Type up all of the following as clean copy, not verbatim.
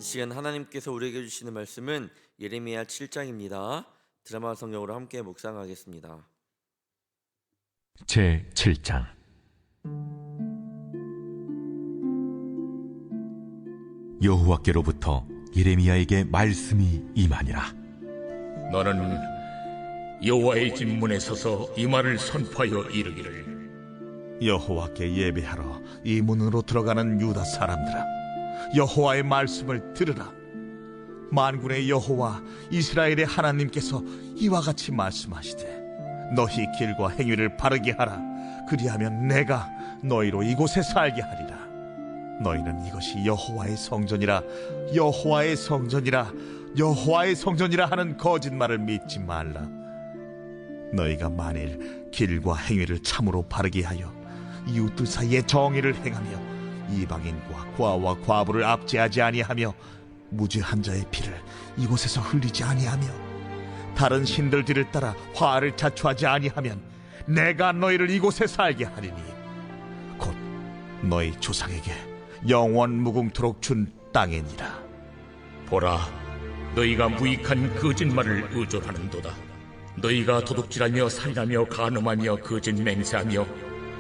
시간 하나님께서 우리에게 주시는 말씀은 예레미야 7장입니다. 드라마 성경으로 함께 묵상하겠습니다. 제 7장. 여호와께로부터 예레미야에게 말씀이 임하니라. 너는 여호와의 집 문에 서서 이 말을 선포하여 이르기를, 여호와께 예배하러 이 문으로 들어가는 유다 사람들아, 여호와의 말씀을 들으라. 만군의 여호와 이스라엘의 하나님께서 이와 같이 말씀하시되, 너희 길과 행위를 바르게 하라. 그리하면 내가 너희로 이곳에 살게 하리라. 너희는 이것이 여호와의 성전이라, 여호와의 성전이라, 여호와의 성전이라 하는 거짓말을 믿지 말라. 너희가 만일 길과 행위를 참으로 바르게 하여 이웃들 사이에 정의를 행하며 이방인과 과와 과부를 압제하지 아니하며 무죄한 자의 피를 이곳에서 흘리지 아니하며 다른 신들들을 따라 화를 자초하지 아니하면 내가 너희를 이곳에 살게 하리니 곧 너희 조상에게 영원 무궁토록 준 땅이니라. 보라, 너희가 무익한 거짓말을 의존하는도다. 너희가 도둑질하며 살인하며 간음하며 거짓 맹세하며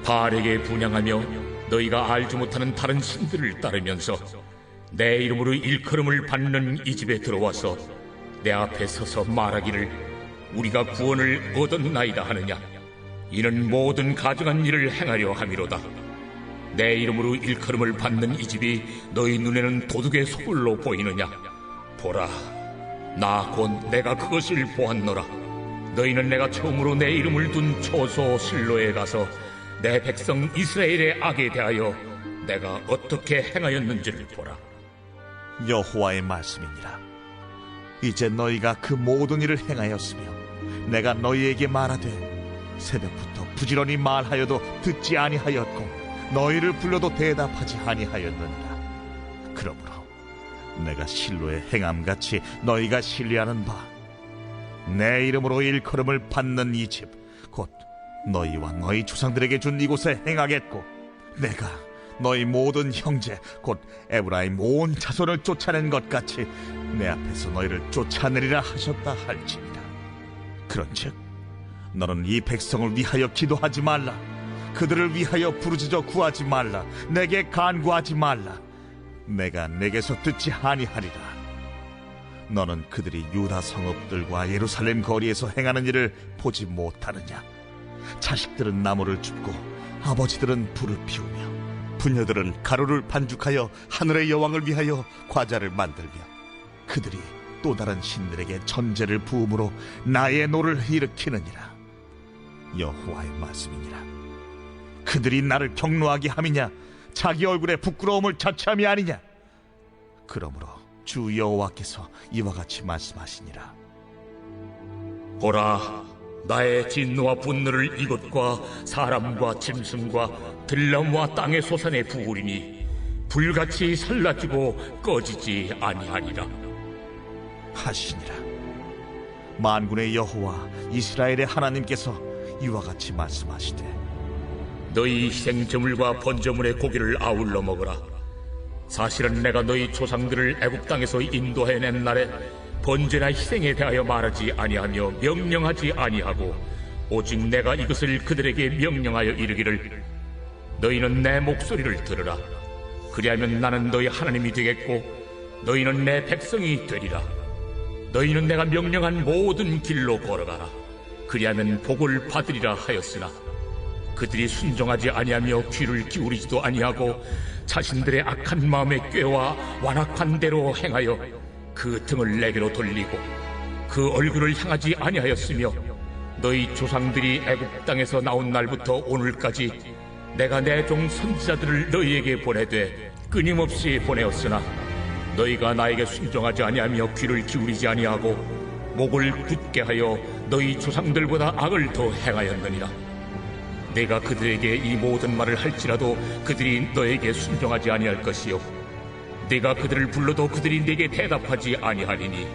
바알에게 분향하며 너희가 알지 못하는 다른 신들을 따르면서 내 이름으로 일컬음을 받는 이 집에 들어와서 내 앞에 서서 말하기를 우리가 구원을 얻었나이다 하느냐. 이는 모든 가증한 일을 행하려 함이로다. 내 이름으로 일컬음을 받는 이 집이 너희 눈에는 도둑의 소굴로 보이느냐. 보라, 나 곧 내가 그것을 보았노라. 너희는 내가 처음으로 내 이름을 둔 초소 실로에 가서 내 백성 이스라엘의 악에 대하여 내가 어떻게 행하였는지를 보라. 여호와의 말씀이니라. 이제 너희가 그 모든 일을 행하였으며 내가 너희에게 말하되 새벽부터 부지런히 말하여도 듣지 아니하였고 너희를 불러도 대답하지 아니하였느니라. 그러므로 내가 실로의 행함같이 너희가 신뢰하는 바 내 이름으로 일컬음을 받는 이 집 곧 너희와 너희 조상들에게 준 이곳에 행하겠고 내가 너희 모든 형제 곧 에브라임 온 자손을 쫓아낸 것 같이 내 앞에서 너희를 쫓아내리라 하셨다 할지니라. 그런즉 너는 이 백성을 위하여 기도하지 말라. 그들을 위하여 부르짖어 구하지 말라. 내게 간구하지 말라. 내가 내게서 듣지 아니하리라. 너는 그들이 유다 성읍들과 예루살렘 거리에서 행하는 일을 보지 못하느냐. 자식들은 나무를 줍고 아버지들은 불을 피우며 부녀들은 가루를 반죽하여 하늘의 여왕을 위하여 과자를 만들며 그들이 또 다른 신들에게 전제를 부음으로 나의 노를 일으키느니라. 여호와의 말씀이니라. 그들이 나를 경노하게 함이냐, 자기 얼굴에 부끄러움을 자처함이 아니냐. 그러므로 주 여호와께서 이와 같이 말씀하시니라. 보라, 나의 진노와 분노를 이곳과 사람과 짐승과 들나무와 땅의 소산에 부으리니 불같이 살라지고 꺼지지 아니하리라 하시니라. 만군의 여호와 이스라엘의 하나님께서 이와 같이 말씀하시되, 너희 희생제물과 번제물의 고기를 아울러 먹으라. 사실은 내가 너희 조상들을 애굽 땅에서 인도해낸 날에 번제나 희생에 대하여 말하지 아니하며 명령하지 아니하고 오직 내가 이것을 그들에게 명령하여 이르기를 너희는 내 목소리를 들으라. 그리하면 나는 너희 하나님이 되겠고 너희는 내 백성이 되리라. 너희는 내가 명령한 모든 길로 걸어가라. 그리하면 복을 받으리라 하였으나 그들이 순종하지 아니하며 귀를 기울이지도 아니하고 자신들의 악한 마음에 꾀와 완악한 대로 행하여 그 등을 내게로 돌리고 그 얼굴을 향하지 아니하였으며 너희 조상들이 애굽 땅에서 나온 날부터 오늘까지 내가 내 종 선지자들을 너희에게 보내되 끊임없이 보내었으나 너희가 나에게 순종하지 아니하며 귀를 기울이지 아니하고 목을 굳게 하여 너희 조상들보다 악을 더 행하였느니라. 내가 그들에게 이 모든 말을 할지라도 그들이 너에게 순종하지 아니할 것이요 내가 그들을 불러도 그들이 내게 대답하지 아니하리니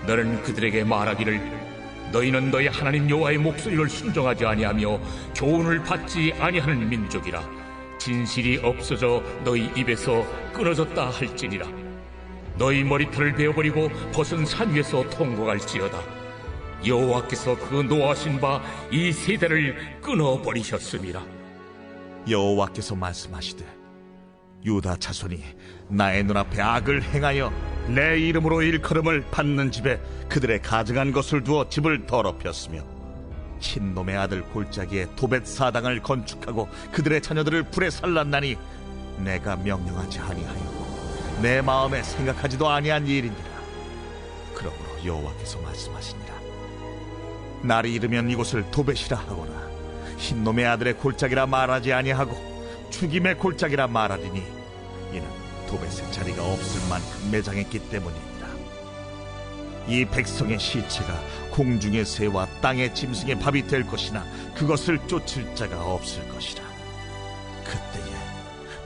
너는 그들에게 말하기를 너희는 너희 하나님 여호와의 목소리를 순종하지 아니하며 교훈을 받지 아니하는 민족이라 진실이 없어져 너희 입에서 끊어졌다 할지니라. 너희 머리털을 베어버리고 벗은 산 위에서 통곡할지어다. 여호와께서 그 노하신 바 이 세대를 끊어버리셨음이라. 여호와께서 말씀하시되 유다 자손이 나의 눈앞에 악을 행하여 내 이름으로 일컬음을 받는 집에 그들의 가증한 것을 두어 집을 더럽혔으며 흰놈의 아들 골짜기에 도벳 사당을 건축하고 그들의 자녀들을 불에 살랐나니 내가 명령하지 아니하여 내 마음에 생각하지도 아니한 일이니라. 그러므로 여호와께서 말씀하시니라. 날이 이르면 이곳을 도벳이라 하거나 흰놈의 아들의 골짜기라 말하지 아니하고 죽임의 골짜기라 말하리니 이는 도벳의 자리가 없을 만큼 매장했기 때문이니라. 이 백성의 시체가 공중의 새와 땅의 짐승의 밥이 될 것이나 그것을 쫓을 자가 없을 것이라. 그때에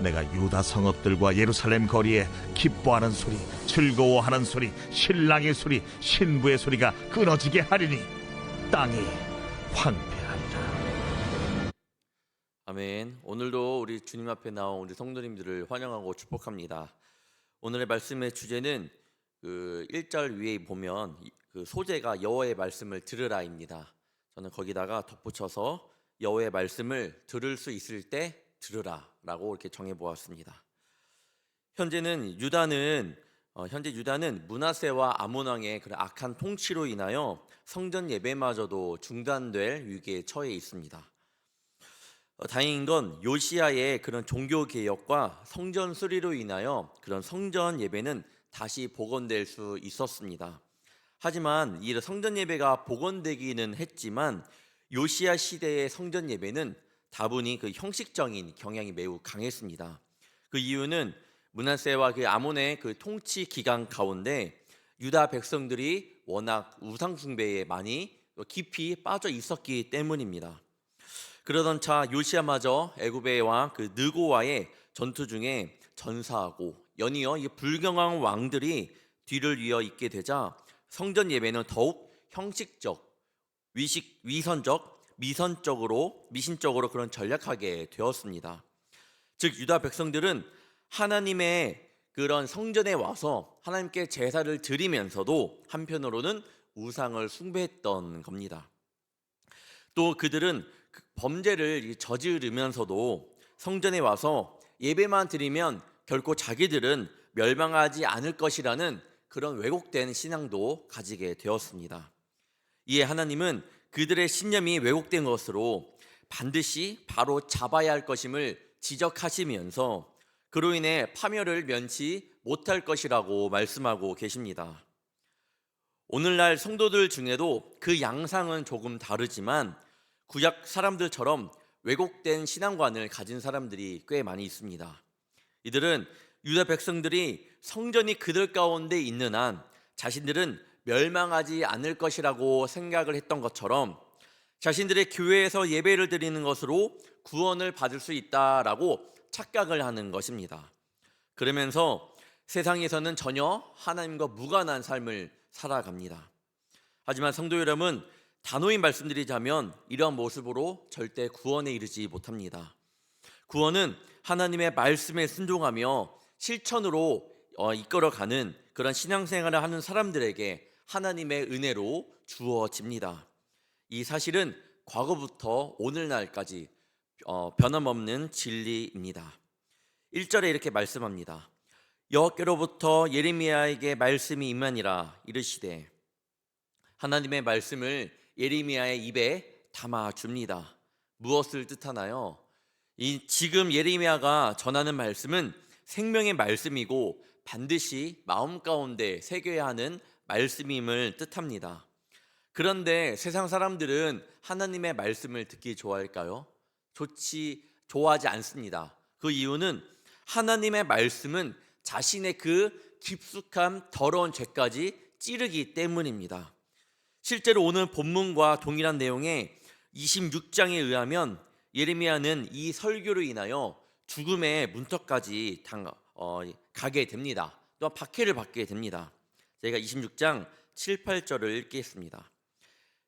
내가 유다 성읍들과 예루살렘 거리에 기뻐하는 소리, 즐거워하는 소리, 신랑의 소리, 신부의 소리가 끊어지게 하리니 땅이 황폐하리라. 아멘. 오늘도 우리 주님 앞에 나온 우리 성도님들을 환영하고 축복합니다. 오늘의 말씀의 주제는 그 1절 위에 보면 그 소재가 여호와의 말씀을 들으라입니다. 저는 거기다가 덧붙여서 여호와의 말씀을 들을 수 있을 때 들으라라고 이렇게 정해 보았습니다. 현재 유다는 므낫세와 아몬 왕의 그런 악한 통치로 인하여 성전 예배마저도 중단될 위기에 처해 있습니다. 다행인 건 요시야의 그런 종교 개혁과 성전 수리로 인하여 그런 성전 예배는 다시 복원될 수 있었습니다. 하지만 이 성전 예배가 복원되기는 했지만 요시야 시대의 성전 예배는 다분히 그 형식적인 경향이 매우 강했습니다. 그 이유는 므낫세와 그 아몬의 그 통치 기간 가운데 유다 백성들이 워낙 우상 숭배에 많이 깊이 빠져 있었기 때문입니다. 그러던 차 요시야마저 애굽의 왕 그 느고와의 전투 중에 전사하고 연이어 이 불경한 왕들이 뒤를 이어 있게 되자 성전 예배는 더욱 형식적, 위선적, 미신적으로 그런 전략하게 되었습니다. 즉 유다 백성들은 하나님의 그런 성전에 와서 하나님께 제사를 드리면서도 한편으로는 우상을 숭배했던 겁니다. 또 그들은 범죄를 저지르면서도 성전에 와서 예배만 드리면 결코 자기들은 멸망하지 않을 것이라는 그런 왜곡된 신앙도 가지게 되었습니다. 이에 하나님은 그들의 신념이 왜곡된 것으로 반드시 바로 잡아야 할 것임을 지적하시면서 그로 인해 파멸을 면치 못할 것이라고 말씀하고 계십니다. 오늘날 성도들 중에도 그 양상은 조금 다르지만 구약 사람들처럼 왜곡된 신앙관을 가진 사람들이 꽤 많이 있습니다. 이들은 유다 백성들이 성전이 그들 가운데 있는 한 자신들은 멸망하지 않을 것이라고 생각을 했던 것처럼 자신들의 교회에서 예배를 드리는 것으로 구원을 받을 수 있다라고 착각을 하는 것입니다. 그러면서 세상에서는 전혀 하나님과 무관한 삶을 살아갑니다. 하지만 성도 여러분, 단호히 말씀드리자면 이러한 모습으로 절대 구원에 이르지 못합니다. 구원은 하나님의 말씀에 순종하며 실천으로 이끌어가는 그런 신앙생활을 하는 사람들에게 하나님의 은혜로 주어집니다. 이 사실은 과거부터 오늘날까지 변함없는 진리입니다. 1절에 이렇게 말씀합니다. 여호와께로부터 예레미야에게 말씀이 임하니라 이르시되, 하나님의 말씀을 예레미야의 입에 담아줍니다. 무엇을 뜻하나요? 지금 예레미야가 전하는 말씀은 생명의 말씀이고 반드시 마음 가운데 새겨야 하는 말씀임을 뜻합니다. 그런데 세상 사람들은 하나님의 말씀을 듣기 좋아할까요? 좋아하지 않습니다. 그 이유는 하나님의 말씀은 자신의 그 깊숙한 더러운 죄까지 찌르기 때문입니다. 실제로 오늘 본문과 동일한 내용의 26장에 의하면 예레미야는 이 설교로 인하여 죽음의 문턱까지 가게 됩니다. 또한 박해를 받게 됩니다. 저희가 26장 7, 8절을 읽겠습니다.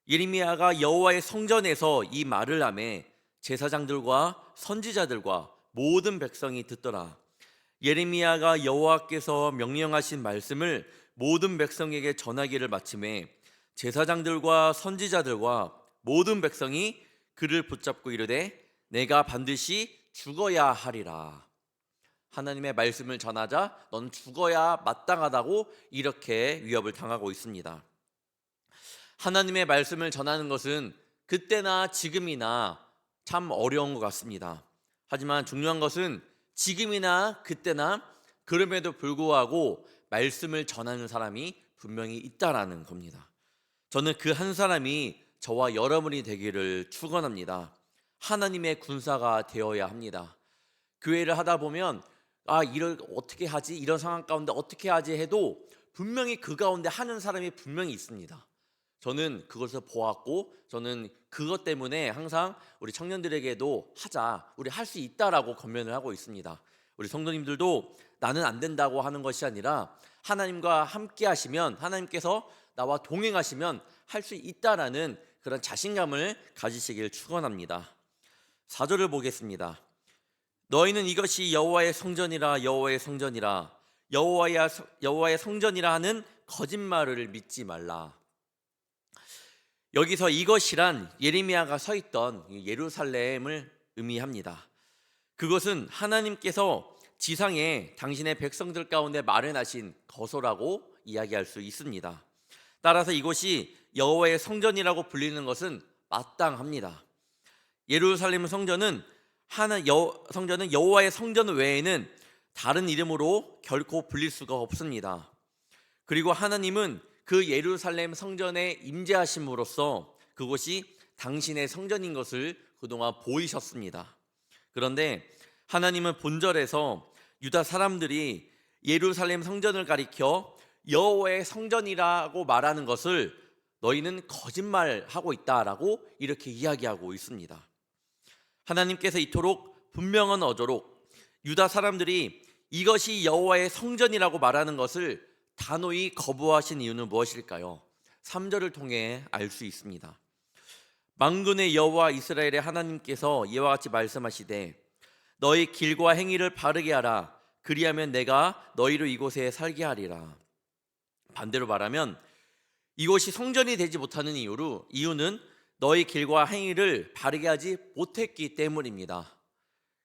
예레미야가 여호와의 성전에서 이 말을 하매 제사장들과 선지자들과 모든 백성이 듣더라. 예레미야가 여호와께서 명령하신 말씀을 모든 백성에게 전하기를 마침에 제사장들과 선지자들과 모든 백성이 그를 붙잡고 이르되 내가 반드시 죽어야 하리라. 하나님의 말씀을 전하자 넌 죽어야 마땅하다고 이렇게 위협을 당하고 있습니다. 하나님의 말씀을 전하는 것은 그때나 지금이나 참 어려운 것 같습니다. 하지만 중요한 것은 지금이나 그때나 그럼에도 불구하고 말씀을 전하는 사람이 분명히 있다라는 겁니다. 저는 그 한 사람이 저와 여러분이 되기를 축원합니다. 하나님의 군사가 되어야 합니다. 교회를 하다 보면 이걸 어떻게 하지? 이런 상황 가운데 어떻게 하지? 해도 분명히 그 가운데 하는 사람이 분명히 있습니다. 저는 그것을 보았고 저는 그것 때문에 항상 우리 청년들에게도 하자, 우리 할 수 있다라고 권면을 하고 있습니다. 우리 성도님들도 나는 안 된다고 하는 것이 아니라 하나님과 함께 하시면, 하나님께서 나와 동행하시면 할 수 있다라는 그런 자신감을 가지시길 축원합니다. 4절을 보겠습니다. 너희는 이것이 여호와의 성전이라, 여호와의 성전이라, 여호와의 성전이라 하는 거짓말을 믿지 말라. 여기서 이것이란 예레미야가 서 있던 예루살렘을 의미합니다. 그것은 하나님께서 지상에 당신의 백성들 가운데 마련하신 거소라고 이야기할 수 있습니다. 따라서 이곳이 여호와의 성전이라고 불리는 것은 마땅합니다. 예루살렘 성전은 여호와의 성전 외에는 다른 이름으로 결코 불릴 수가 없습니다. 그리고 하나님은 그 예루살렘 성전에 임재하심으로써 그곳이 당신의 성전인 것을 그동안 보이셨습니다. 그런데 하나님은 본절에서 유다 사람들이 예루살렘 성전을 가리켜 여호와의 성전이라고 말하는 것을 너희는 거짓말하고 있다라고 이렇게 이야기하고 있습니다. 하나님께서 이토록 분명한 어조로 유다 사람들이 이것이 여호와의 성전이라고 말하는 것을 단호히 거부하신 이유는 무엇일까요? 3절을 통해 알 수 있습니다. 만군의 여호와 이스라엘의 하나님께서 이와 같이 말씀하시되 너희 길과 행위를 바르게 하라. 그리하면 내가 너희로 이곳에 살게 하리라. 반대로 말하면 이곳이 성전이 되지 못하는 이유는 너희 길과 행위를 바르게 하지 못했기 때문입니다.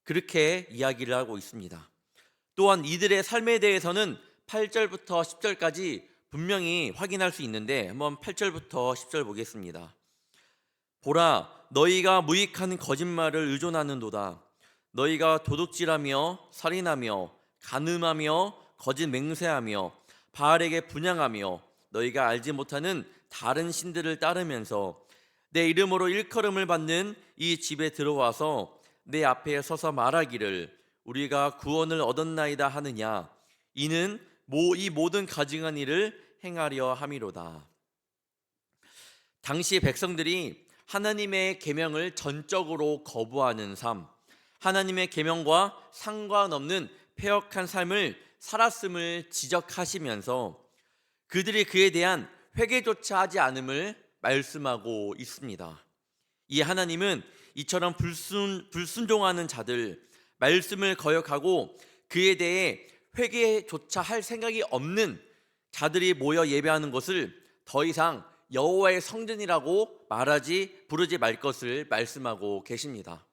그렇게 이야기를 하고 있습니다. 또한 이들의 삶에 대해서는 8절부터 10절까지 분명히 확인할 수 있는데 한번 8절부터 10절 보겠습니다. 보라, 너희가 무익한 거짓말을 의존하는도다. 너희가 도둑질하며 살인하며 간음하며 거짓 맹세하며 바알에게 분향하며 너희가 알지 못하는 다른 신들을 따르면서 내 이름으로 일컬음을 받는 이 집에 들어와서 내 앞에 서서 말하기를 우리가 구원을 얻었나이다 하느냐. 이는 이 모든 가증한 일을 행하려 함이로다. 당시 백성들이 하나님의 계명을 전적으로 거부하는 삶, 하나님의 계명과 상관없는 패역한 삶을 살았음을 지적하시면서 그들이 그에 대한 회개조차 하지 않음을 말씀하고 있습니다. 이 하나님은 이처럼 불순종하는 자들, 말씀을 거역하고 그에 대해 회개조차 할 생각이 없는 자들이 모여 예배하는 것을 더 이상 여호와의 성전이라고 부르지 말 것을 말씀하고 계십니다.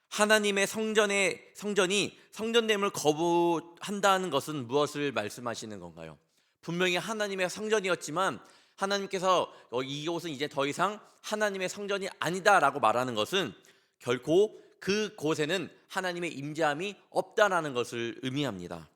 하나님의 성전이 성전됨을 거부한다는 것은 무엇을 말씀하시는 건가요? 분명히 하나님의 성전이었지만 하나님께서 이곳은 이제 더 이상 하나님의 성전이 아니다라고 말하는 것은 결코 그곳에는 하나님의 임재함이 없다라는 것을 의미합니다.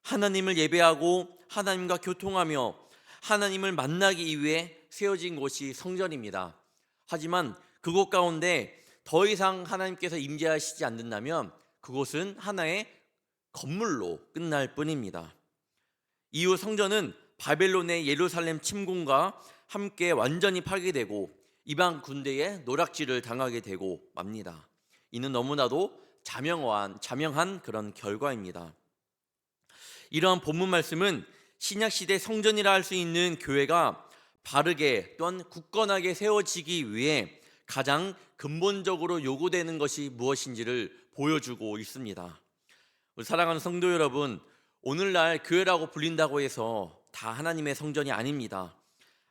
하나님을 예배하고 하나님과 교통하며 하나님을 만나기 위해 세워진 곳이 성전입니다. 하지만 그곳 가운데 더 이상 하나님께서 임재하시지 않는다면 그곳은 하나의 건물로 끝날 뿐입니다. 이후 성전은 바벨론의 예루살렘 침공과 함께 완전히 파괴되고 이방 군대의 노략질을 당하게 되고 맙니다. 이는 너무나도 자명한 그런 결과입니다. 이러한 본문 말씀은 신약시대 성전이라 할 수 있는 교회가 바르게 또한 굳건하게 세워지기 위해 가장 근본적으로 요구되는 것이 무엇인지를 보여주고 있습니다. 우리 사랑하는 성도 여러분, 오늘날 교회라고 불린다고 해서 다 하나님의 성전이 아닙니다.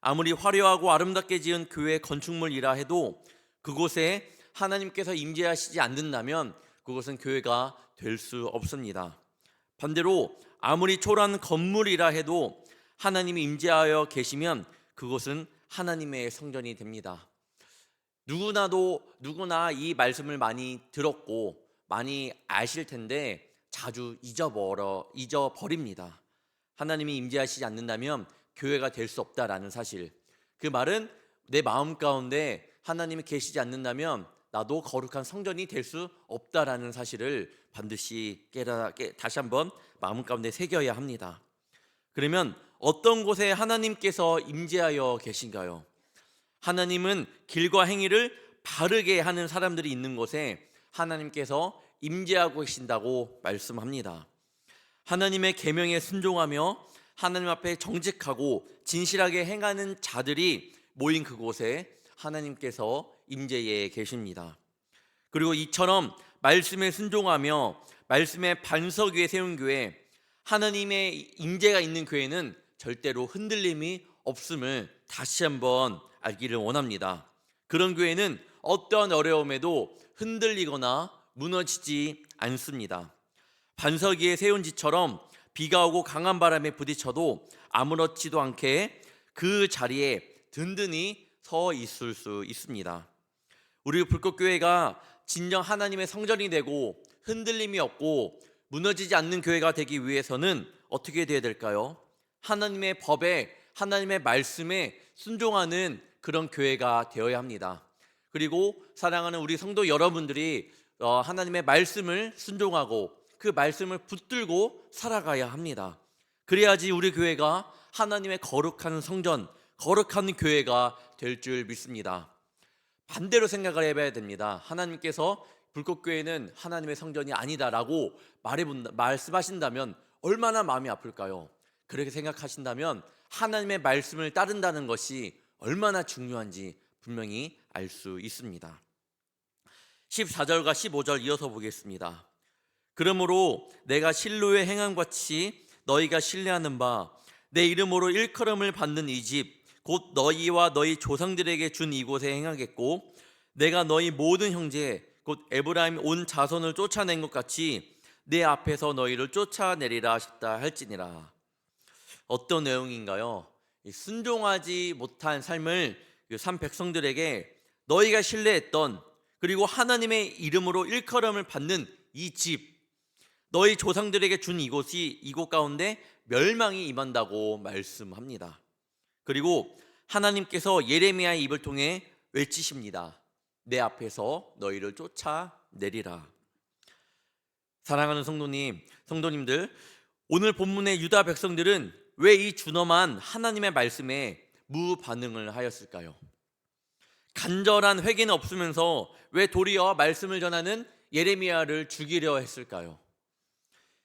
아무리 화려하고 아름답게 지은 교회 건축물이라 해도 그곳에 하나님께서 임재하시지 않는다면 그것은 교회가 될 수 없습니다. 반대로 아무리 초라한 건물이라 해도 하나님이 임재하여 계시면 그것은 하나님의 성전이 됩니다. 누구나 이 말씀을 많이 들었고 많이 아실 텐데 자주 잊어버립니다. 하나님이 임재하시지 않는다면 교회가 될 수 없다라는 사실. 그 말은 내 마음 가운데 하나님이 계시지 않는다면 나도 거룩한 성전이 될 수 없다라는 사실을 반드시 다시 한번 마음 가운데 새겨야 합니다. 그러면 어떤 곳에 하나님께서 임재하여 계신가요? 하나님은 길과 행위를 바르게 하는 사람들이 있는 곳에 하나님께서 임재하고 계신다고 말씀합니다. 하나님의 계명에 순종하며 하나님 앞에 정직하고 진실하게 행하는 자들이 모인 그곳에 하나님께서 임재해 계십니다. 그리고 이처럼 말씀에 순종하며 말씀의 반석 위에 세운 교회, 하나님의 임재가 있는 교회는 절대로 흔들림이 없음을 다시 한번 알기를 원합니다. 그런 교회는 어떠한 어려움에도 흔들리거나 무너지지 않습니다. 반석 위에 세운 집처럼 비가 오고 강한 바람에 부딪혀도 아무렇지도 않게 그 자리에 든든히 서 있을 수 있습니다. 우리 불꽃교회가 진정 하나님의 성전이 되고 흔들림이 없고 무너지지 않는 교회가 되기 위해서는 어떻게 되어야 될까요? 하나님의 법에, 하나님의 말씀에 순종하는 그런 교회가 되어야 합니다. 그리고 사랑하는 우리 성도 여러분들이 하나님의 말씀을 순종하고 그 말씀을 붙들고 살아가야 합니다. 그래야지 우리 교회가 하나님의 거룩한 성전, 거룩한 교회가 될 줄 믿습니다. 반대로 생각을 해봐야 됩니다. 하나님께서 불꽃교회는 하나님의 성전이 아니다라고 말씀하신다면 얼마나 마음이 아플까요? 그렇게 생각하신다면 하나님의 말씀을 따른다는 것이 얼마나 중요한지 분명히 알 수 있습니다. 14절과 15절 이어서 보겠습니다. 그러므로 내가 실로의 행함같이 너희가 신뢰하는 바 내 이름으로 일컬음을 받는 이 집 곧 너희와 너희 조상들에게 준 이곳에 행하겠고 내가 너희 모든 형제 곧 에브라임 온 자손을 쫓아낸 것 같이 내 앞에서 너희를 쫓아내리라 싶다 할지니라. 어떤 내용인가요? 순종하지 못한 삶을 산 백성들에게 너희가 신뢰했던 그리고 하나님의 이름으로 일컬음을 받는 이 집, 너희 조상들에게 준 이곳 가운데 멸망이 임한다고 말씀합니다. 그리고 하나님께서 예레미야의 입을 통해 외치십니다. 내 앞에서 너희를 쫓아내리라. 사랑하는 성도님들, 오늘 본문의 유다 백성들은 왜 이 준엄한 하나님의 말씀에 무반응을 하였을까요? 간절한 회개는 없으면서 왜 도리어 말씀을 전하는 예레미야를 죽이려 했을까요?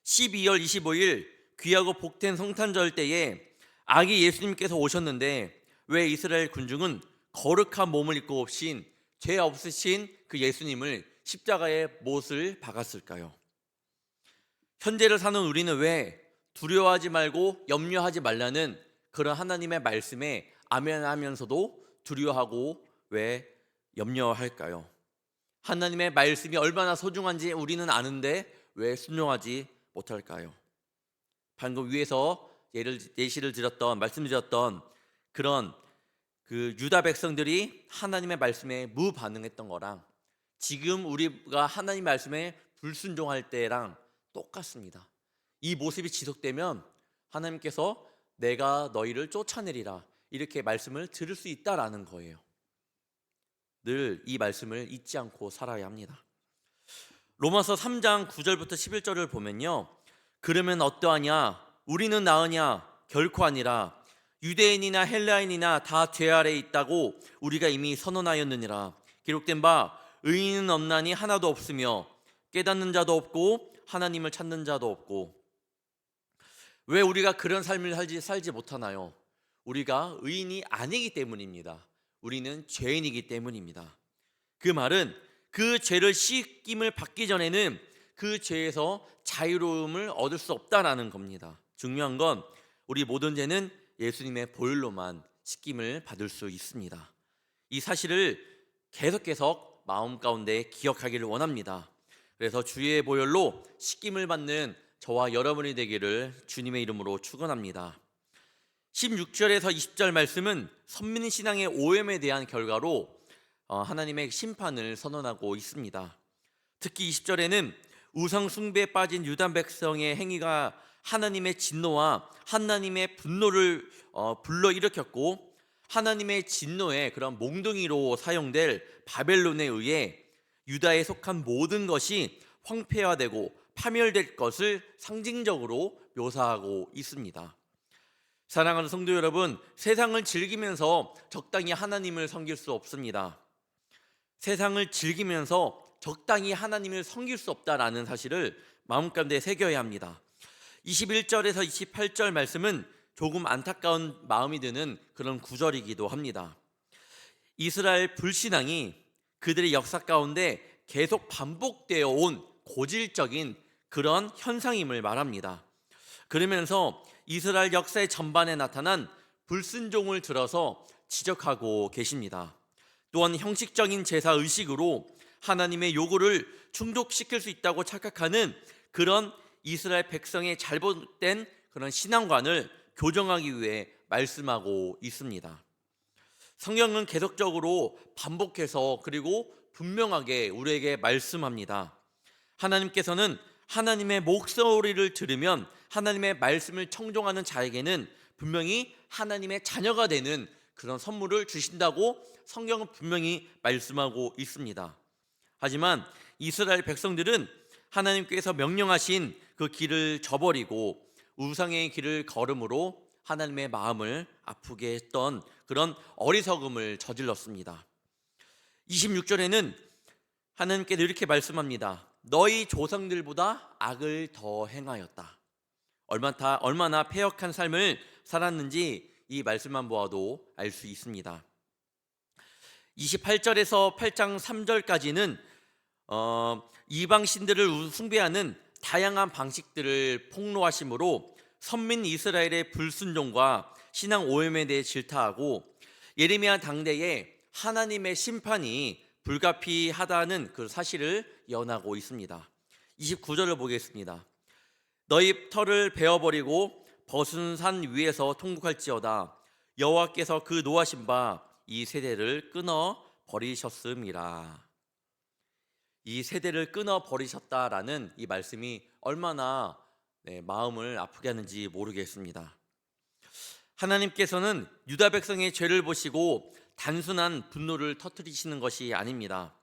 12월 25일 귀하고 복된 성탄절 때에 아기 예수님께서 오셨는데 왜 이스라엘 군중은 거룩한 몸을 입고 오신 죄 없으신 그 예수님을 십자가에 못을 박았을까요? 현재를 사는 우리는 왜 두려워하지 말고 염려하지 말라는 그런 하나님의 말씀에 아멘하면서도 두려워하고 왜 염려할까요? 하나님의 말씀이 얼마나 소중한지 우리는 아는데 왜 순종하지 못할까요? 방금 위에서 예시를 드렸던 말씀드렸던 그런 그 유다 백성들이 하나님의 말씀에 무반응했던 거랑 지금 우리가 하나님 말씀에 불순종할 때랑 똑같습니다. 이 모습이 지속되면 하나님께서 내가 너희를 쫓아내리라 이렇게 말씀을 들을 수 있다라는 거예요. 늘 이 말씀을 잊지 않고 살아야 합니다. 로마서 3장 9절부터 11절을 보면요, 그러면 어떠하냐? 우리는 나으냐? 결코 아니라 유대인이나 헬라인이나 다 죄 아래에 있다고 우리가 이미 선언하였느니라. 기록된 바 의인은 없나니 하나도 없으며 깨닫는 자도 없고 하나님을 찾는 자도 없고. 왜 우리가 그런 삶을 살지 못하나요? 우리가 의인이 아니기 때문입니다. 우리는 죄인이기 때문입니다. 그 말은 그 죄를 씻김을 받기 전에는 그 죄에서 자유로움을 얻을 수 없다라는 겁니다. 중요한 건 우리 모든 죄는 예수님의 보혈로만 씻김을 받을 수 있습니다. 이 사실을 계속 마음 가운데 기억하기를 원합니다. 그래서 주의 보혈로 씻김을 받는 저와 여러분이 되기를 주님의 이름으로 축원합니다. 16절에서 20절 말씀은 선민신앙의 오염에 대한 결과로 하나님의 심판을 선언하고 있습니다. 특히 20절에는 우상 숭배에 빠진 유다 백성의 행위가 하나님의 진노와 하나님의 분노를 불러일으켰고, 하나님의 진노의 그런 몽둥이로 사용될 바벨론에 의해 유다에 속한 모든 것이 황폐화되고 파멸될 것을 상징적으로 묘사하고 있습니다. 사랑하는 성도 여러분, 세상을 즐기면서 적당히 하나님을 섬길 수 없습니다. 세상을 즐기면서 적당히 하나님을 섬길 수 없다라는 사실을 마음가운데 새겨야 합니다. 21절에서 28절 말씀은 조금 안타까운 마음이 드는 그런 구절이기도 합니다. 이스라엘 불신앙이 그들의 역사 가운데 계속 반복되어 온 고질적인 그런 현상임을 말합니다. 그러면서 이스라엘 역사의 전반에 나타난 불순종을 들어서 지적하고 계십니다. 또한 형식적인 제사 의식으로 하나님의 요구를 충족시킬 수 있다고 착각하는 그런 이스라엘 백성의 잘못된 그런 신앙관을 교정하기 위해 말씀하고 있습니다. 성경은 계속적으로 반복해서 그리고 분명하게 우리에게 말씀합니다. 하나님께서는 하나님의 목소리를 들으면 하나님의 말씀을 청종하는 자에게는 분명히 하나님의 자녀가 되는 그런 선물을 주신다고 성경은 분명히 말씀하고 있습니다. 하지만 이스라엘 백성들은 하나님께서 명령하신 그 길을 저버리고 우상의 길을 걸음으로 하나님의 마음을 아프게 했던 그런 어리석음을 저질렀습니다. 26절에는 하나님께서 이렇게 말씀합니다. 너희 조상들보다 악을 더 행하였다. 얼마나 패역한 삶을 살았는지 이 말씀만 보아도 알 수 있습니다. 28절에서 8장 3절까지는 이방 신들을 숭배하는 다양한 방식들을 폭로하심으로 선민 이스라엘의 불순종과 신앙 오염에 대해 질타하고, 예레미야 당대에 하나님의 심판이 불가피하다는 그 사실을 예언하고 있습니다. 29절을 보겠습니다. 너희 털을 베어버리고 벗은 산 위에서 통곡할지어다. 여호와께서 그 노하신 바 이 세대를 끊어 버리셨음이라. 이 세대를 끊어 버리셨다라는 이 말씀이 얼마나 마음을 아프게 하는지 모르겠습니다. 하나님께서는 유다 백성의 죄를 보시고 단순한 분노를 터뜨리시는 것이 아닙니다.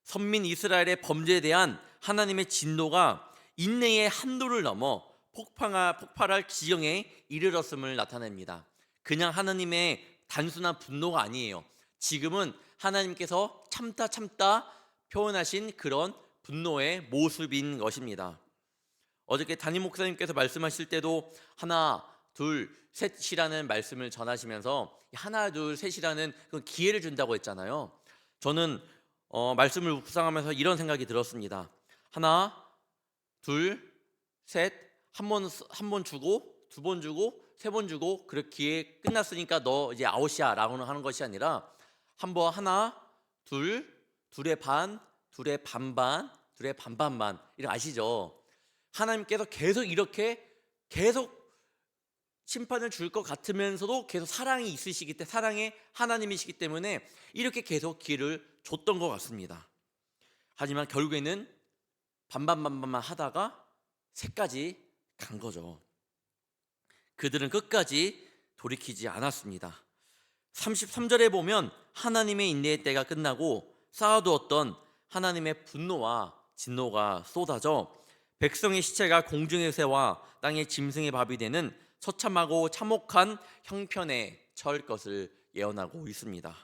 선민 이스라엘의 범죄에 대한 하나님의 진노가 인내의 한도를 넘어 폭발할 지경에 이르렀음을 나타냅니다. 그냥 하나님의 단순한 분노가 아니에요. 지금은 하나님께서 참다 표현하신 그런 분노의 모습인 것입니다. 어저께 담임 목사님께서 말씀하실 때도 하나, 둘, 셋이라는 말씀을 전하시면서 하나, 둘, 셋이라는 그 기회를 준다고 했잖아요. 저는 말씀을 묵상하면서 이런 생각이 들었습니다. 하나, 둘, 셋, 한 번 주고, 두 번 주고, 세 번 주고, 그렇게 기회 끝났으니까 너 이제 아웃이야 라고 하는 것이 아니라 한번 하나, 둘의 반, 둘의 반반, 둘의 반반반, 이런 아시죠? 하나님께서 계속 이렇게 심판을 줄 것 같으면서도 계속 사랑이 있으시기 때문에, 사랑의 하나님이시기 때문에 이렇게 계속 기회를 줬던 것 같습니다. 하지만 결국에는 반반만 하다가 새까지 간 거죠. 그들은 끝까지 돌이키지 않았습니다. 33절에 보면 하나님의 인내의 때가 끝나고 쌓아두었던 하나님의 분노와 진노가 쏟아져 백성의 시체가 공중의 새와 땅의 짐승의 밥이 되는 처참하고 참혹한 형편에 처할 것을 예언하고 있습니다.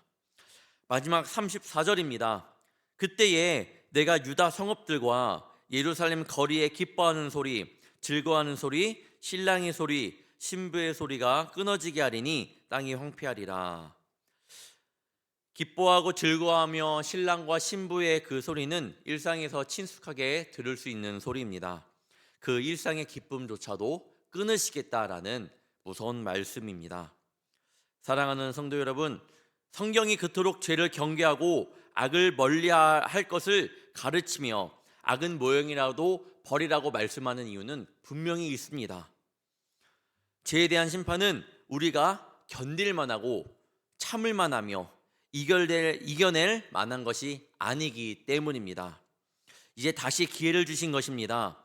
마지막 34절입니다. 그때에 내가 유다 성읍들과 예루살렘 거리에 기뻐하는 소리, 즐거워하는 소리, 신랑의 소리, 신부의 소리가 끊어지게 하리니 땅이 황폐하리라. 기뻐하고 즐거워하며 신랑과 신부의 그 소리는 일상에서 친숙하게 들을 수 있는 소리입니다. 그 일상의 기쁨조차도 끊으시겠다라는 무서운 말씀입니다. 사랑하는 성도 여러분, 성경이 그토록 죄를 경계하고 악을 멀리할 것을 가르치며 악은 모형이라도 버리라고 말씀하는 이유는 분명히 있습니다. 죄에 대한 심판은 우리가 견딜만 하고 참을만 하며 이겨낼 만한 것이 아니기 때문입니다. 이제 다시 기회를 주신 것입니다.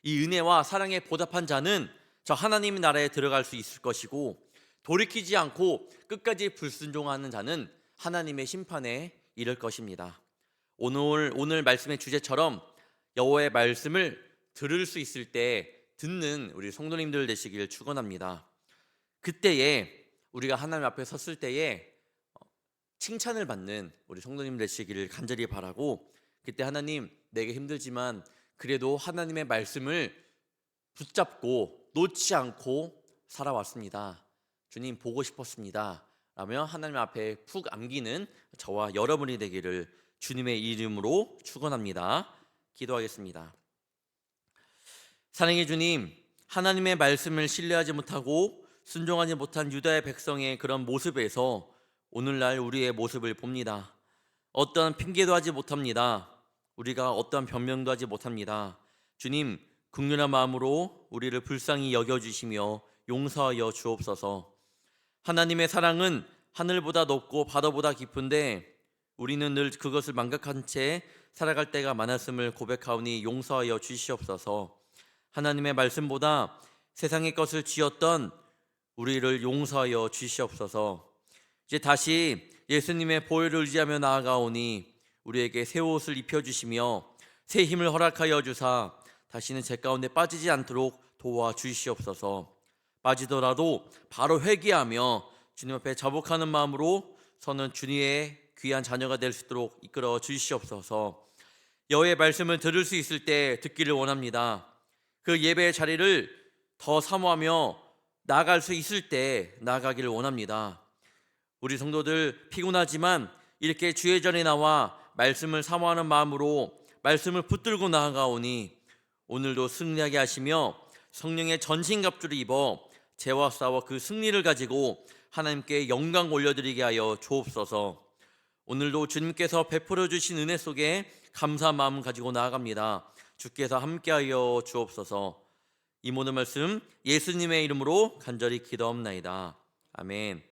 이 은혜와 사랑에 보답한 자는 저 하나님의 나라에 들어갈 수 있을 것이고, 돌이키지 않고 끝까지 불순종하는 자는 하나님의 심판에 이를 것입니다. 오늘 말씀의 주제처럼 여호와의 말씀을 들을 수 있을 때 듣는 우리 성도님들 되시길 축원합니다. 그때에 우리가 하나님 앞에 섰을 때에 칭찬을 받는 우리 성도님 되시기를 간절히 바라고, 그때 하나님, 내게 힘들지만 그래도 하나님의 말씀을 붙잡고 놓지 않고 살아왔습니다. 주님 보고 싶었습니다 라며 하나님 앞에 푹 안기는 저와 여러분이 되기를 주님의 이름으로 축원합니다. 기도하겠습니다. 사랑의 주님, 하나님의 말씀을 신뢰하지 못하고 순종하지 못한 유다의 백성의 그런 모습에서 오늘날 우리의 모습을 봅니다. 어떠한 핑계도 하지 못합니다. 우리가 어떠한 변명도 하지 못합니다. 주님, 긍휼한 마음으로 우리를 불쌍히 여겨주시며 용서하여 주옵소서. 하나님의 사랑은 하늘보다 높고 바다보다 깊은데 우리는 늘 그것을 망각한 채 살아갈 때가 많았음을 고백하오니 용서하여 주시옵소서. 하나님의 말씀보다 세상의 것을 지었던 우리를 용서하여 주시옵소서. 이제 다시 예수님의 보혈을 의지하며 나아가오니 우리에게 새 옷을 입혀주시며 새 힘을 허락하여 주사 다시는 제 가운데 빠지지 않도록 도와주시옵소서. 빠지더라도 바로 회개하며 주님 앞에 자복하는 마음으로 서는 주님의 귀한 자녀가 될 수 있도록 이끌어 주시옵소서. 여호와의 말씀을 들을 수 있을 때 듣기를 원합니다. 그 예배의 자리를 더 사모하며 나아갈 수 있을 때 나아가기를 원합니다. 우리 성도들 피곤하지만 이렇게 주의 전에 나와 말씀을 사모하는 마음으로 말씀을 붙들고 나아가오니 오늘도 승리하게 하시며 성령의 전신갑주를 입어 죄와 싸워 그 승리를 가지고 하나님께 영광 올려드리게 하여 주옵소서. 오늘도 주님께서 베풀어 주신 은혜 속에 감사한 마음 가지고 나아갑니다. 주께서 함께하여 주옵소서. 이 모든 말씀 예수님의 이름으로 간절히 기도합나이다. 아멘.